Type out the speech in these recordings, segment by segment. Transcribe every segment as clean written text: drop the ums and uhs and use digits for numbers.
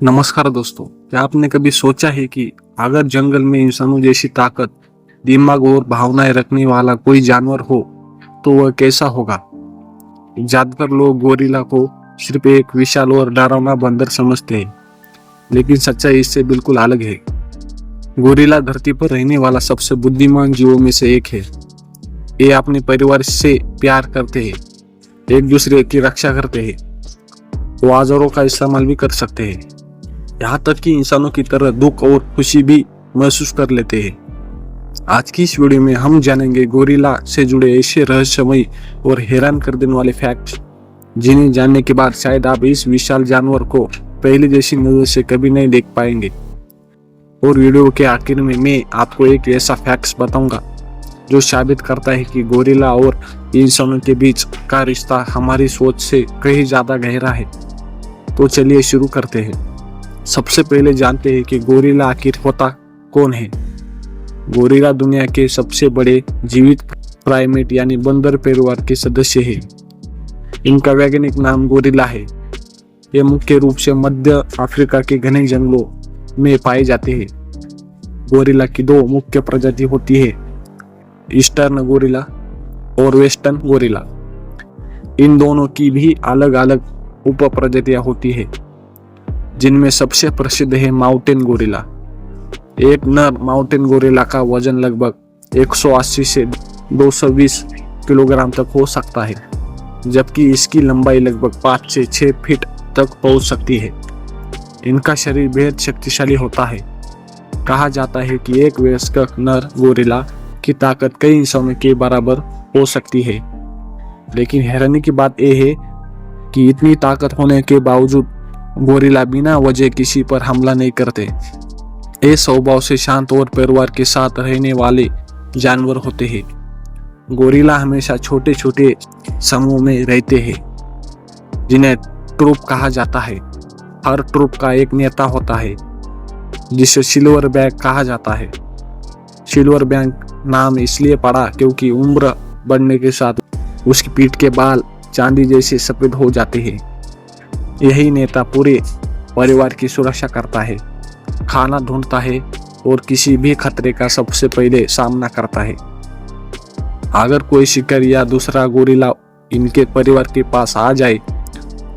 नमस्कार दोस्तों, क्या आपने कभी सोचा है कि अगर जंगल में इंसानों जैसी ताकत, दिमाग और भावनाएं रखने वाला कोई जानवर हो तो वह कैसा होगा। ज्यादातर लोग गोरिल्ला को सिर्फ एक विशाल और डरावना बंदर समझते हैं, लेकिन सच्चाई इससे बिल्कुल अलग है। गोरिल्ला धरती पर रहने वाला सबसे बुद्धिमान जीवों में से एक है। ये अपने परिवार से प्यार करते हैं, एक दूसरे की रक्षा करते हैं, वो औजारों का इस्तेमाल भी कर सकते हैं, यहाँ तक कि इंसानों की तरह दुख और खुशी भी महसूस कर लेते हैं। आज की इस वीडियो में हम जानेंगे गोरिल्ला से जुड़े ऐसे रहस्यमयी और हैरान कर देने वाले फैक्ट्स, जिन्हें जानने के बाद शायद आप इस विशाल जानवर को पहले जैसी नजर से कभी नहीं देख पाएंगे। और वीडियो के आखिर में मैं आपको एक ऐसा फैक्ट्स बताऊंगा जो साबित करता है कि गोरिल्ला और इंसानों के बीच का रिश्ता हमारी सोच से कहीं ज्यादा गहरा है। तो चलिए शुरू करते हैं। सबसे पहले जानते हैं कि गोरिल्ला आखिर होता कौन है। गोरिल्ला दुनिया के सबसे बड़े जीवित प्राइमेट यानी बंदर परिवार के सदस्य है। इनका वैज्ञानिक नाम गोरिल्ला है। ये मुख्य रूप से मध्य अफ्रीका के घने जंगलों में पाए जाते हैं। गोरिल्ला की दो मुख्य प्रजाति होती है, ईस्टर्न गोरिल्ला और वेस्टर्न गोरिल्ला। इन दोनों की भी अलग अलग उप प्रजातियां होती है, जिनमें सबसे प्रसिद्ध है माउंटेन गोरिल्ला। एक नर माउंटेन गोरिल्ला का वजन लगभग 180 से 220 किलोग्राम तक हो सकता है, जबकि इसकी लंबाई लगभग 5 से 6 फीट तक पहुंच सकती है। इनका शरीर बेहद शक्तिशाली होता है। कहा जाता है कि एक वयस्क नर गोरिल्ला की ताकत कई इंसानों के बराबर हो सकती है। लेकिन हैरानी की बात यह है कि इतनी ताकत होने के बावजूद गोरिल्ला बिना वजह किसी पर हमला नहीं करते। ये स्वभाव से शांत और परिवार के साथ रहने वाले जानवर होते हैं। गोरिल्ला हमेशा छोटे छोटे समूह में रहते हैं, जिन्हें ट्रूप कहा जाता है। हर ट्रूप का एक नेता होता है, जिसे सिल्वर बैग कहा जाता है। सिल्वर बैग नाम इसलिए पड़ा क्योंकि उम्र बढ़ने के साथ उसकी पीठ के बाल चांदी जैसे सफेद हो जाते हैं। यही नेता पूरे परिवार की सुरक्षा करता है, खाना ढूंढता है और किसी भी खतरे का सबसे पहले सामना करता है। अगर कोई शिकारी या दूसरा गोरिल्ला इनके परिवार के पास आ जाए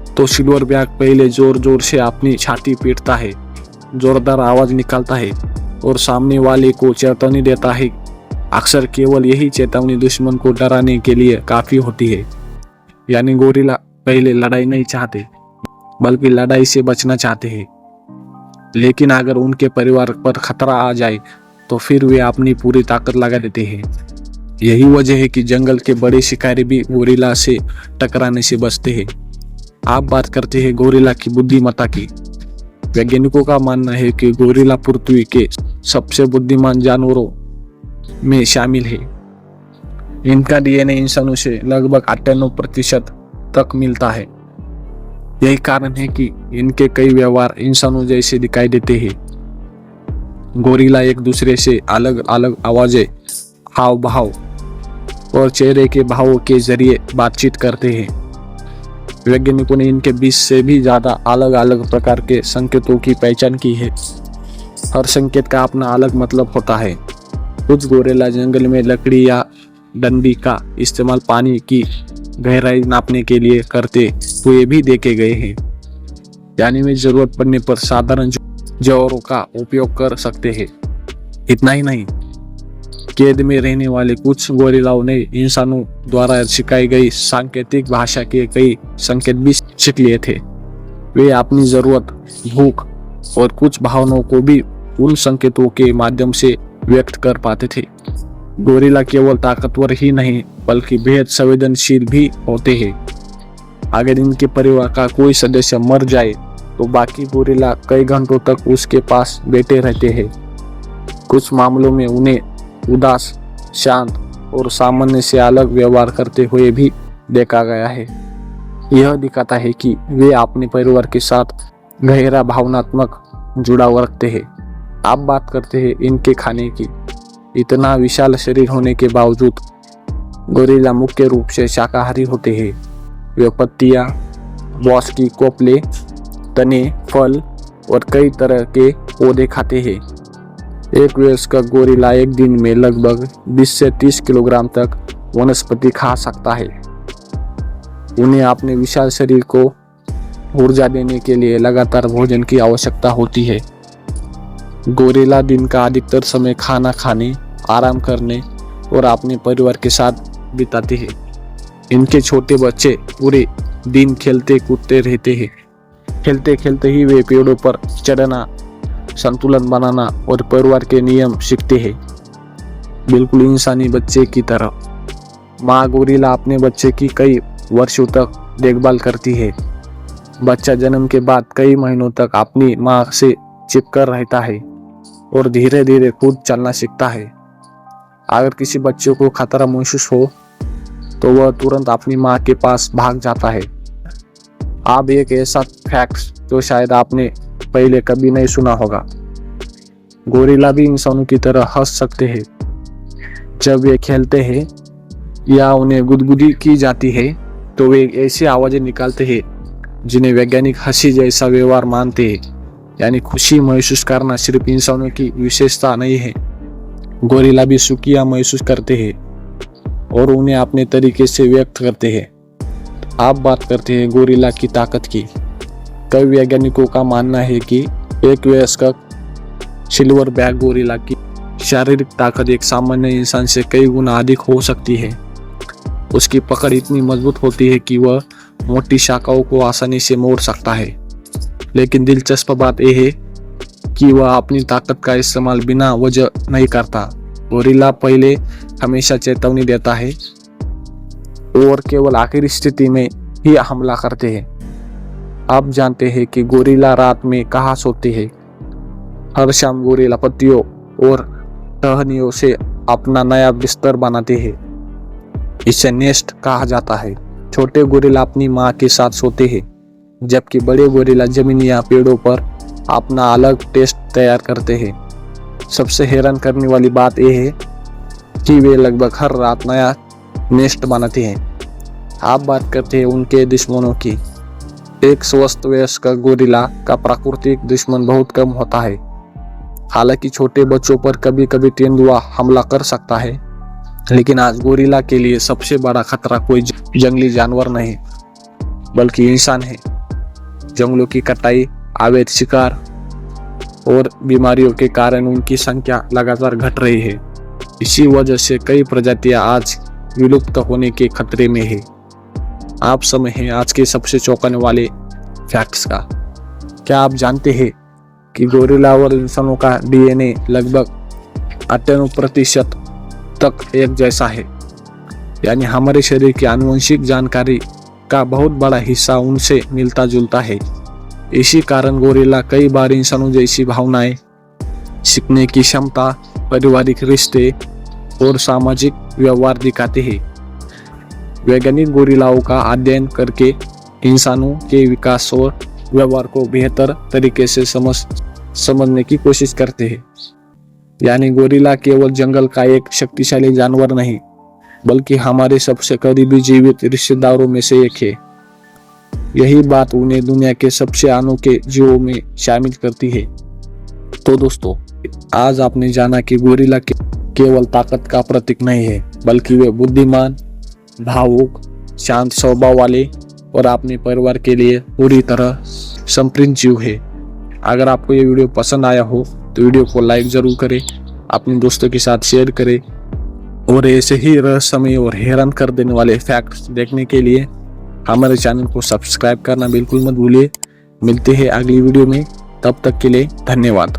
तो सिल्वर बैग पहले जोर जोर से अपनी छाती पीटता है, जोरदार आवाज निकालता है और सामने वाले को चेतावनी देता है। अक्सर केवल यही चेतावनी दुश्मन को डराने के लिए काफी होती है। यानी गोरिल्ला पहले लड़ाई नहीं चाहते, बल्कि लड़ाई से बचना चाहते हैं। लेकिन अगर उनके परिवार पर खतरा आ जाए तो फिर वे अपनी पूरी ताकत लगा देते हैं। यही वजह है कि जंगल के बड़े शिकारी भी गोरिल्ला से टकराने से बचते हैं। आप बात करते हैं गोरिल्ला की बुद्धिमत्ता की। वैज्ञानिकों का मानना है कि गोरिल्ला पृथ्वी के सबसे बुद्धिमान जानवरों में शामिल है। इनका डीएनए इंसानों से लगभग 98% तक मिलता है। यही कारण है कि इनके कई व्यवहार इंसानों जैसे दिखाई देते हैं। गोरिल्ला एक दूसरे से अलग अलग आवाजें, हाव भाव और चेहरे के भावों के जरिए बातचीत करते हैं। वैज्ञानिकों ने इनके 20 से भी ज्यादा अलग अलग प्रकार के संकेतों की पहचान की है। हर संकेत का अपना अलग मतलब होता है। कुछ गोरिल्ला जंगल में लकड़ी या डंडी का इस्तेमाल पानी की गहराई नापने के लिए करते हुए भी देखे गए हैं। यानी वे जरूरत पड़ने पर साधारण जौहरों का उपयोग कर सकते हैं। इतना ही नहीं, कैद में रहने वाले कुछ गोरिल्लाओं ने इंसानों द्वारा सिखाई गई सांकेतिक भाषा के कई संकेत भी सीख लिए थे। वे अपनी जरूरत, भूख और कुछ भावनाओं को भी उन संकेतों के माध्यम से व्यक्त कर पाते थे। गोरिल्ला केवल ताकतवर ही नहीं बल्कि बेहद संवेदनशील भी होते हैं। अगर इनके परिवार का कोई सदस्य मर जाए तो बाकी गोरिल्ला कई घंटों तक उसके पास बैठे रहते हैं। कुछ मामलों में उन्हें उदास, शांत और सामान्य से अलग व्यवहार करते हुए भी देखा गया है। यह दिखाता है कि वे अपने परिवार के साथ गहरा भावनात्मक जुड़ाव रखते हैं। आप बात करते हैं इनके खाने की। इतना विशाल शरीर होने के बावजूद गोरिल्ला मुख्य रूप से शाकाहारी होते हैं। वे पत्तियां, बॉस की कोपले, तने, फल और कई तरह के पौधे खाते हैं। एक वयस्क गोरिल्ला एक दिन में लगभग 20 से 30 किलोग्राम तक वनस्पति खा सकता है। उन्हें अपने विशाल शरीर को ऊर्जा देने के लिए लगातार भोजन की आवश्यकता होती है। गोरिल्ला दिन का अधिकतर समय खाना खाने, आराम करने और अपने परिवार के साथ बिताते हैं। इनके छोटे बच्चे पूरे दिन खेलते कूदते रहते हैं। खेलते खेलते ही वे पेड़ों पर चढ़ना, संतुलन बनाना और परिवार के नियम सीखते हैं, बिल्कुल इंसानी बच्चे की तरह। माँ गोरिल्ला अपने बच्चे की कई वर्षों तक देखभाल करती है। बच्चा जन्म के बाद कई महीनों तक अपनी माँ से चिपकर रहता है और धीरे धीरे खुद चलना सीखता है। अगर किसी बच्चे को खतरा महसूस हो तो वह तुरंत अपनी माँ के पास भाग जाता है। अब एक ऐसा फैक्ट जो शायद आपने पहले कभी नहीं सुना होगा, गोरिल्ला भी इंसानों की तरह हंस सकते हैं। जब वे खेलते हैं या उन्हें गुदगुदी की जाती है तो वे ऐसी आवाजें निकालते हैं जिन्हें वैज्ञानिक हंसी जैसा व्यवहार मानते हैं। यानी खुशी महसूस करना सिर्फ इंसानों की विशेषता नहीं है, गोरिल्ला भी सुखिया महसूस करते हैं और उन्हें अपने तरीके से व्यक्त करते हैं। आप बात करते हैं गोरिल्ला की ताकत की। कई वैज्ञानिकों का मानना है कि एक वयस्क सिल्वर बैक गोरिल्ला की शारीरिक ताकत एक सामान्य इंसान से कई गुना अधिक हो सकती है। उसकी पकड़ इतनी मजबूत होती है कि वह मोटी शाखाओं को आसानी से मोड़ सकता है। लेकिन दिलचस्प बात यह है कि वह अपनी ताकत का इस्तेमाल बिना वजह नहीं करता। गोरिल्ला पहले हमेशा चेतावनी देता है और केवल आखिरी स्थिति में ही हमला करते हैं। आप जानते हैं कि गोरिल्ला रात में कहाँ सोते हैं? हर शाम गोरिल्ला पत्तियों और टहनियों से अपना नया बिस्तर बनाते हैं। इसे नेस्ट कहा जाता है। छोटे गोरिल्ला अपनी माँ के साथ सोते हैं, जबकि बड़े गोरिल्ला जमीन या पेड़ों पर अपना अलग टेस्ट तैयार करते हैं। सबसे हैरान करने वाली बात यह है कि वे लगभग हर रात नया नेस्ट बनाते हैं। आप बात करते हैं उनके दुश्मनों की। एक स्वस्थ वयस्क गोरिल्ला का प्राकृतिक दुश्मन बहुत कम होता है। हालांकि छोटे बच्चों पर कभी कभी तेंदुआ हमला कर सकता है, लेकिन आज गोरिल्ला के लिए सबसे बड़ा खतरा कोई जंगली जानवर नहीं बल्कि इंसान है। जंगलों की कटाई, अवैध शिकार और बीमारियों के कारण उनकी संख्या लगातार घट रही है। इसी वजह से कई प्रजातियां आज विलुप्त होने के खतरे में है। आप समय हैं आज के सबसे चौंकाने वाले फैक्ट्स का। क्या आप जानते हैं कि गोरिल्ला और इंसानों का डीएनए लगभग 98% तक एक जैसा है? यानी हमारे शरीर की आनुवंशिक जानकारी का बहुत बड़ा हिस्सा उनसे मिलता जुलता है। इसी कारण गोरिल्ला कई बार इंसानों जैसी भावनाएं, सीखने की क्षमता, पारिवारिक रिश्ते और सामाजिक व्यवहार दिखाते हैं। वैज्ञानिक गोरिल्लाओं का अध्ययन करके इंसानों के विकास और व्यवहार को बेहतर तरीके से समझने की कोशिश करते हैं। यानी गोरिल्ला केवल जंगल का एक शक्तिशाली जानवर नहीं, बल्कि हमारे सबसे करीबी जीवित रिश्तेदारों में से एक है। यही बात उन्हें दुनिया के सबसे अनोखे जीवों में शामिल करती है। तो दोस्तों, आज आपने जाना कि गोरिल्ला केवल ताकत का प्रतीक नहीं है, बल्कि वे बुद्धिमान, भावुक, शांत स्वभाव वाले और अपने परिवार के लिए पूरी तरह समर्पित जीव है। अगर आपको ये वीडियो पसंद आया हो तो वीडियो को लाइक जरूर करें, अपने दोस्तों के साथ शेयर करें और ऐसे ही रहस्यमय और हैरान कर देने वाले फैक्ट्स देखने के लिए हमारे चैनल को सब्सक्राइब करना बिल्कुल मत भूलिए। मिलते हैं अगली वीडियो में, तब तक के लिए धन्यवाद।